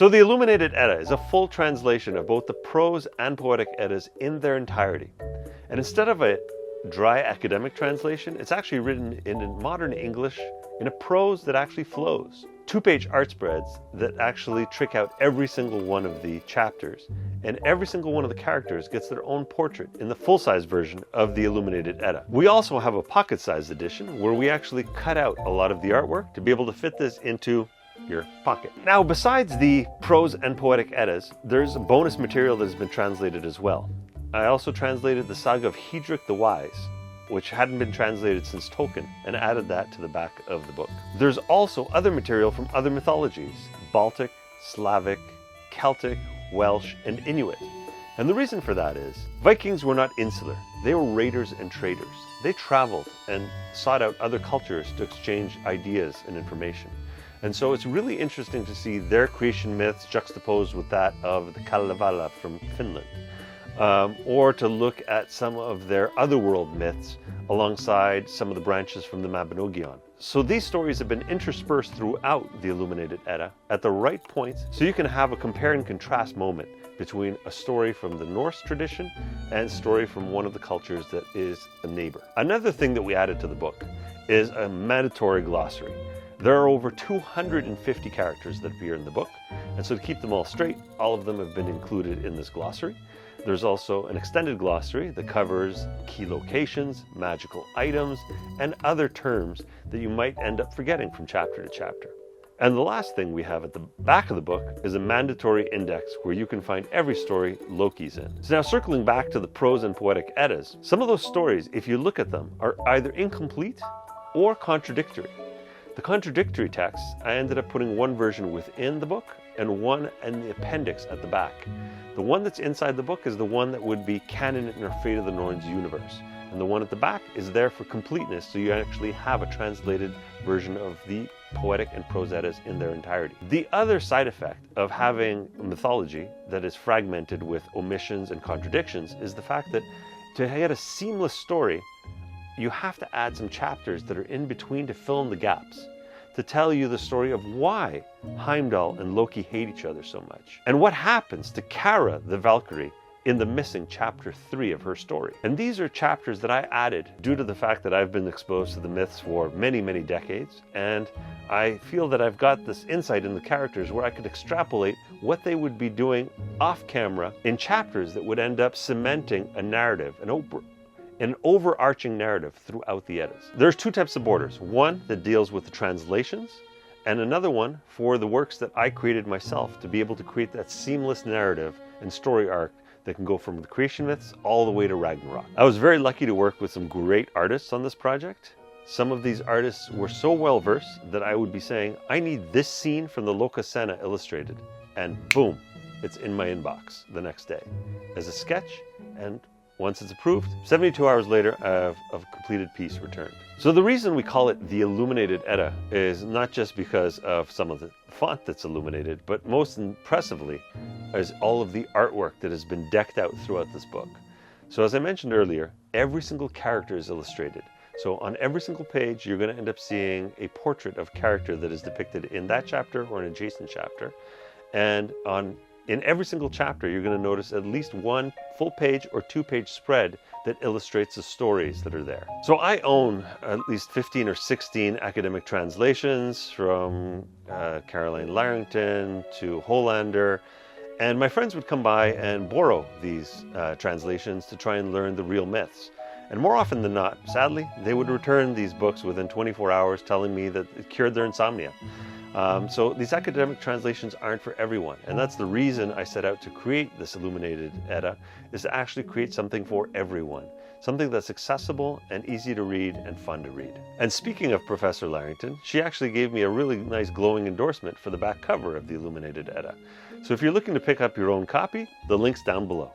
So the Illuminated Edda is a full translation of both the prose and poetic Eddas in their entirety. And instead of a dry academic translation, it's actually written in modern English in a prose that actually flows. 2-page art spreads that actually trick out every single one of the chapters, and every single one of the characters gets their own portrait in the full-size version of the Illuminated Edda. We also have a pocket-sized edition where we actually cut out a lot of the artwork to be able to fit this into your pocket. Now, besides the prose and poetic Eddas, there's bonus material that has been translated as well. I also translated the saga of Hedric the Wise, which hadn't been translated since Tolkien, and added that to the back of the book. There's also other material from other mythologies: Baltic, Slavic, Celtic, Welsh, and Inuit. And the reason for that is, Vikings were not insular. They were raiders and traders. They traveled and sought out other cultures to exchange ideas and information. And so it's really interesting to see their creation myths juxtaposed with that of the Kalevala from Finland. Or to look at some of their otherworld myths alongside some of the branches from the Mabinogion. So these stories have been interspersed throughout the Illuminated Edda at the right points, so you can have a compare and contrast moment between a story from the Norse tradition and a story from one of the cultures that is a neighbor. Another thing that we added to the book is a mandatory glossary. There are over 250 characters that appear in the book, and so to keep them all straight, all of them have been included in this glossary. There's also an extended glossary that covers key locations, magical items, and other terms that you might end up forgetting from chapter to chapter. And the last thing we have at the back of the book is a mandatory index where you can find every story Loki's in. So now, circling back to the prose and poetic Eddas, some of those stories, if you look at them, are either incomplete or contradictory. The contradictory texts, I ended up putting one version within the book and one in the appendix at the back. The one that's inside the book is the one that would be canon in our Fate of the Norns universe. And the one at the back is there for completeness, so you actually have a translated version of the poetic and prose Eddas in their entirety. The other side effect of having a mythology that is fragmented with omissions and contradictions is the fact that to get a seamless story, you have to add some chapters that are in between to fill in the gaps, to tell you the story of why Heimdall and Loki hate each other so much, and what happens to Kara the Valkyrie in the missing chapter 3 of her story. And these are chapters that I added due to the fact that I've been exposed to the myths for many, many decades, and I feel that I've got this insight in the characters where I could extrapolate what they would be doing off camera in chapters that would end up cementing a narrative, an overarching narrative throughout the Eddas. There's two types of borders. One that deals with the translations, and another one for the works that I created myself to be able to create that seamless narrative and story arc that can go from the creation myths all the way to Ragnarok. I was very lucky to work with some great artists on this project. Some of these artists were so well versed that I would be saying, I need this scene from the Lokasena illustrated, and boom, it's in my inbox the next day as a sketch, and once it's approved, 72 hours later, I have a completed piece returned. So the reason we call it the Illuminated Edda is not just because of some of the font that's illuminated, but most impressively is all of the artwork that has been decked out throughout this book. So as I mentioned earlier, every single character is illustrated. So on every single page, you're going to end up seeing a portrait of character that is depicted in that chapter or an adjacent chapter. And in every single chapter, you're going to notice at least one full page or 2-page spread that illustrates the stories that are there. So I own at least 15 or 16 academic translations from Caroline Larrington to Hollander, and my friends would come by and borrow these translations to try and learn the real myths. And more often than not, sadly, they would return these books within 24 hours telling me that it cured their insomnia. So these academic translations aren't for everyone, and that's the reason I set out to create this Illuminated Edda, is to actually create something for everyone. Something that's accessible and easy to read and fun to read. And speaking of Professor Larrington, she actually gave me a really nice glowing endorsement for the back cover of the Illuminated Edda. So if you're looking to pick up your own copy, the link's down below.